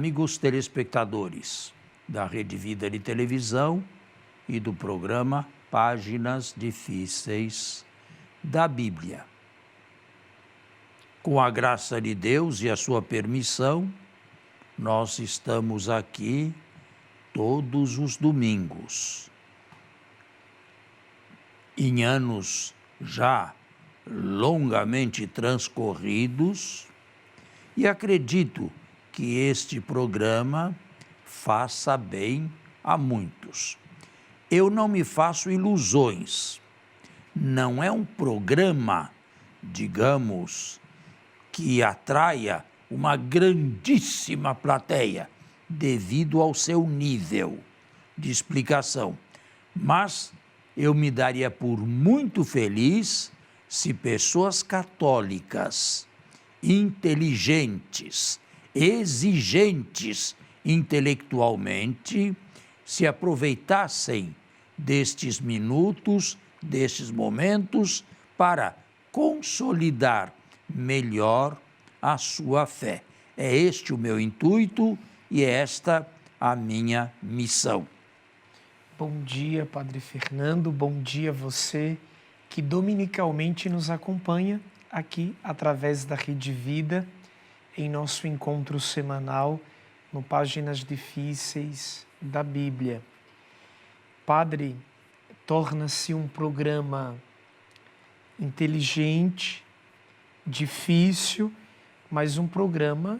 amigos telespectadores da Rede Vida de Televisão e do programa Páginas Difíceis da Bíblia. Com a graça de Deus e a sua permissão, nós estamos aqui todos os domingos. Em anos já longamente transcorridos, e acredito que este programa faça bem a muitos. Eu não me faço ilusões. Não é um programa, digamos, que atraia uma grandíssima plateia devido ao seu nível de explicação. Mas eu me daria por muito feliz se pessoas católicas, inteligentes, exigentes intelectualmente, se aproveitassem destes minutos, destes momentos, para consolidar melhor a sua fé. É este o meu intuito e é esta a minha missão. Bom dia, Padre Fernando, bom dia a você que dominicalmente nos acompanha aqui através da Rede Vida, em nosso encontro semanal no Páginas Difíceis da Bíblia. Padre, torna-se um programa inteligente, difícil, mas um programa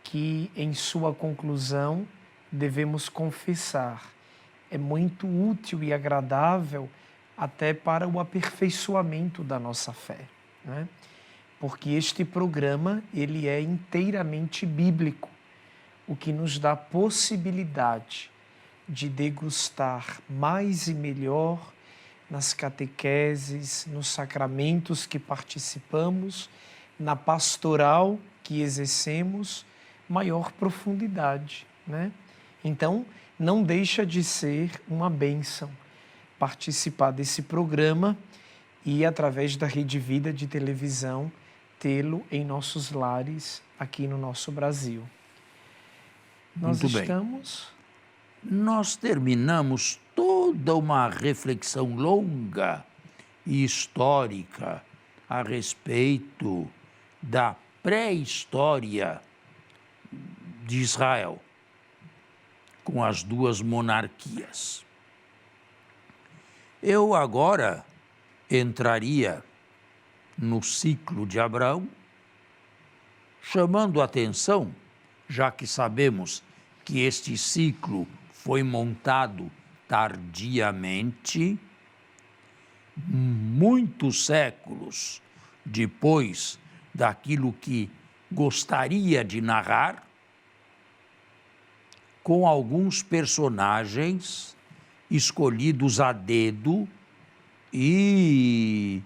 que, em sua conclusão, devemos confessar. É muito útil e agradável até para o aperfeiçoamento da nossa fé, né? Porque este programa, ele é inteiramente bíblico, o que nos dá possibilidade de degustar mais e melhor nas catequeses, nos sacramentos que participamos, na pastoral que exercemos, maior profundidade, né? Então, não deixa de ser uma bênção participar desse programa e, através da Rede Vida de televisão, tê-lo em nossos lares aqui no nosso Brasil. Muito bem. Nós terminamos toda uma reflexão longa e histórica a respeito da pré-história de Israel, com as duas monarquias. Eu agora entraria no ciclo de Abraão, chamando a atenção, já que sabemos que este ciclo foi montado tardiamente, muitos séculos depois daquilo que gostaria de narrar, com alguns personagens escolhidos a dedo e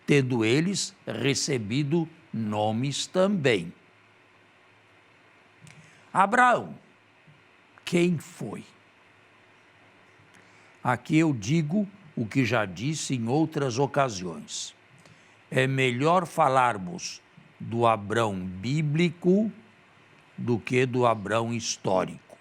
tendo eles recebido nomes também. Abraão, quem foi? Aqui eu digo o que já disse em outras ocasiões. É melhor falarmos do Abraão bíblico do que do Abraão histórico.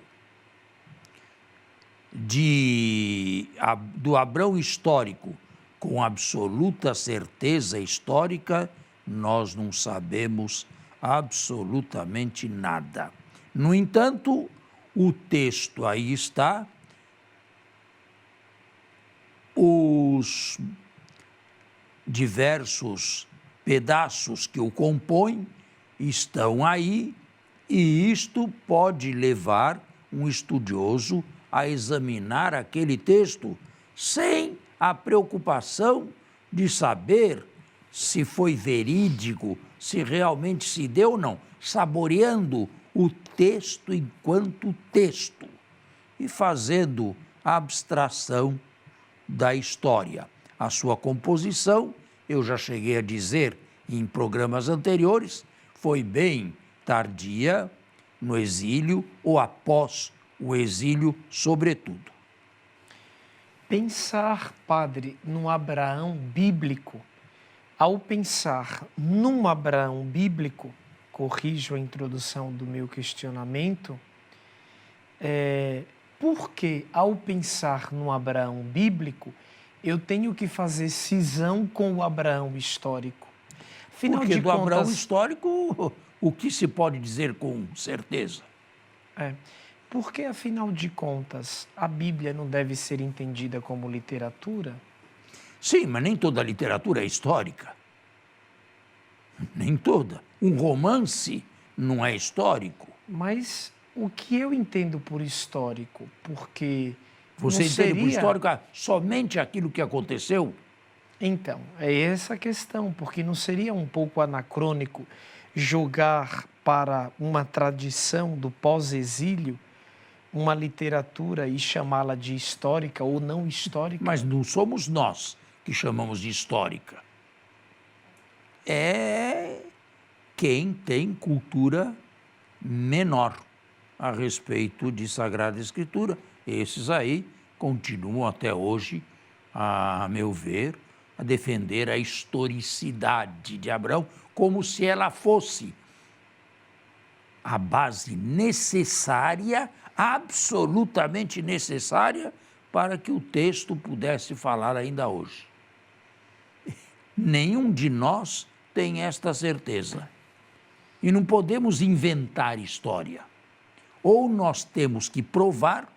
Do Abraão histórico, com absoluta certeza histórica, nós não sabemos absolutamente nada. No entanto, o texto aí está, os diversos pedaços que o compõem estão aí, e isto pode levar um estudioso a examinar aquele texto sem a preocupação de saber se foi verídico, se realmente se deu ou não, saboreando o texto enquanto texto e fazendo a abstração da história. A sua composição, eu já cheguei a dizer em programas anteriores, foi bem tardia, no exílio ou após o exílio, sobretudo. Pensar, padre, no Abraão bíblico, ao pensar num Abraão bíblico, corrijo a introdução do meu questionamento, porque ao pensar no Abraão bíblico, eu tenho que fazer cisão com o Abraão histórico. Afinal Porque de do Abraão contas, histórico, o que se pode dizer com certeza? porque, afinal de contas, a Bíblia não deve ser entendida como literatura? Sim, mas nem toda literatura é histórica. Nem toda. Um romance não é histórico. Mas o que eu entendo por histórico? Porque Você não entende por seria... histórico somente aquilo que aconteceu? Então, é essa a questão, porque não seria um pouco anacrônico jogar para uma tradição do pós-exílio uma literatura e chamá-la de histórica ou não histórica? Mas não somos nós que chamamos de histórica. É quem tem cultura menor a respeito de Sagrada Escritura. Esses aí continuam até hoje, a meu ver, a defender a historicidade de Abraão como se ela fosse a base necessária, absolutamente necessária, para que o texto pudesse falar ainda hoje. Nenhum de nós tem esta certeza. E não podemos inventar história. Ou nós temos que provar,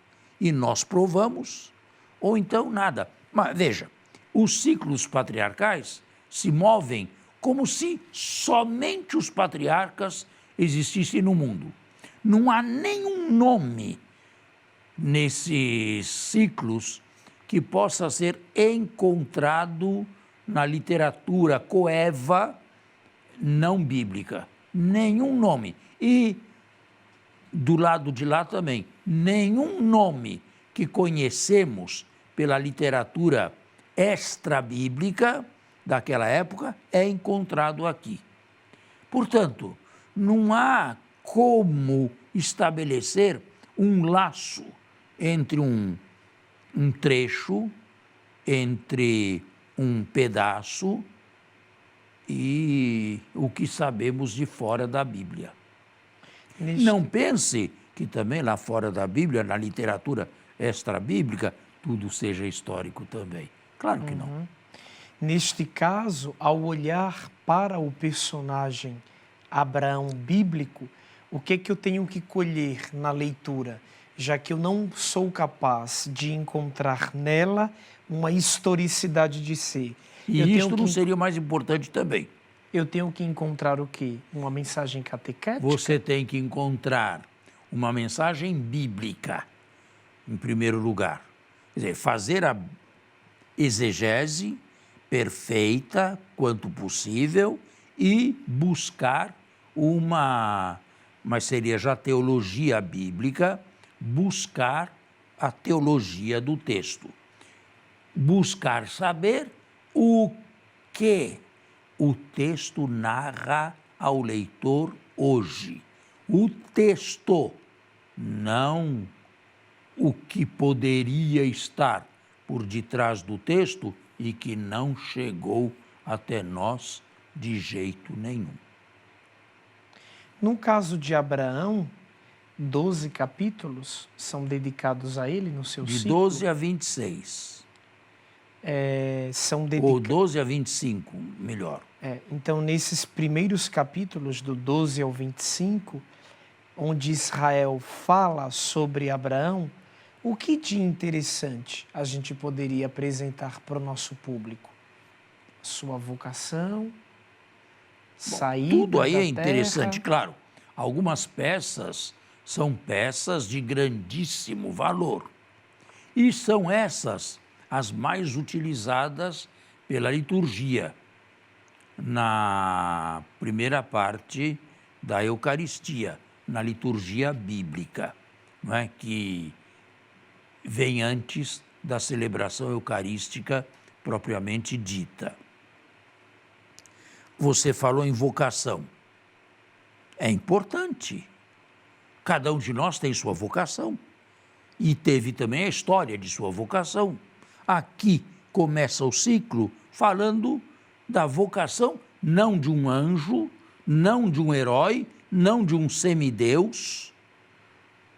e nós provamos, ou então nada. Mas veja, os ciclos patriarcais se movem como se somente os patriarcas existissem no mundo. Não há nenhum nome nesses ciclos que possa ser encontrado na literatura coeva não bíblica. Nenhum nome. E do lado de lá também, nenhum nome que conhecemos pela literatura extra-bíblica daquela época é encontrado aqui. Portanto, não há como estabelecer um laço entre um trecho, entre um pedaço e o que sabemos de fora da Bíblia. Não pense que também lá fora da Bíblia, na literatura extra-bíblica, tudo seja histórico também. Claro que não. Neste caso, ao olhar para o personagem Abraão bíblico, o que é que eu tenho que colher na leitura? Já que eu não sou capaz de encontrar nela uma historicidade de ser. E isto não seria o mais importante também. Eu tenho que encontrar o quê? Uma mensagem catequética? Você tem que encontrar uma mensagem bíblica, em primeiro lugar. Quer dizer, fazer a exegese perfeita quanto possível e buscar mas seria já teologia bíblica, buscar a teologia do texto. Buscar saber o que o texto narra ao leitor hoje. O texto, não o que poderia estar por detrás do texto e que não chegou até nós de jeito nenhum. No caso de Abraão, 12 capítulos são dedicados a ele no seu ciclo? De 12 a 26. Ou 12 a 25, melhor. Então, nesses primeiros capítulos, do 12 ao 25, onde Israel fala sobre Abraão, o que de interessante a gente poderia apresentar para o nosso público? Sua vocação, saída tudo aí da é interessante, terra. claro. Algumas peças são peças de grandíssimo valor. E são essas as mais utilizadas pela liturgia na primeira parte da Eucaristia, na liturgia bíblica, não é? Que vem antes da celebração eucarística propriamente dita. Você falou em vocação. É importante. Cada um de nós tem sua vocação e teve também a história de sua vocação. Aqui começa o ciclo falando da vocação não de um anjo, não de um herói, não de um semideus,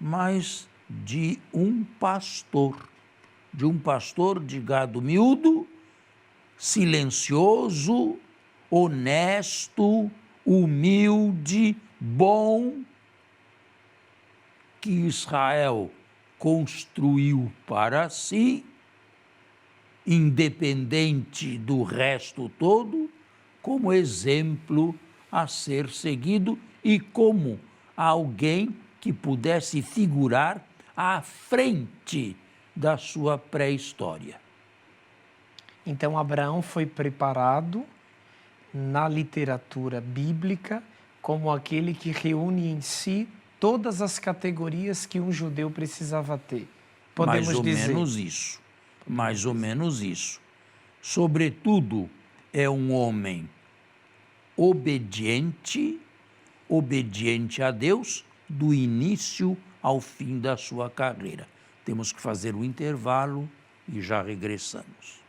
mas de um pastor de gado miúdo, silencioso, honesto, humilde, bom, que Israel construiu para si, independente do resto todo, como exemplo a ser seguido e como alguém que pudesse figurar à frente da sua pré-história. Então, Abraão foi preparado na literatura bíblica como aquele que reúne em si todas as categorias que um judeu precisava ter. Podemos Mais ou dizer. menos isso. Mais ou menos isso. Sobretudo, é um homem obediente a Deus, do início ao fim da sua carreira. Temos que fazer o intervalo e já regressamos.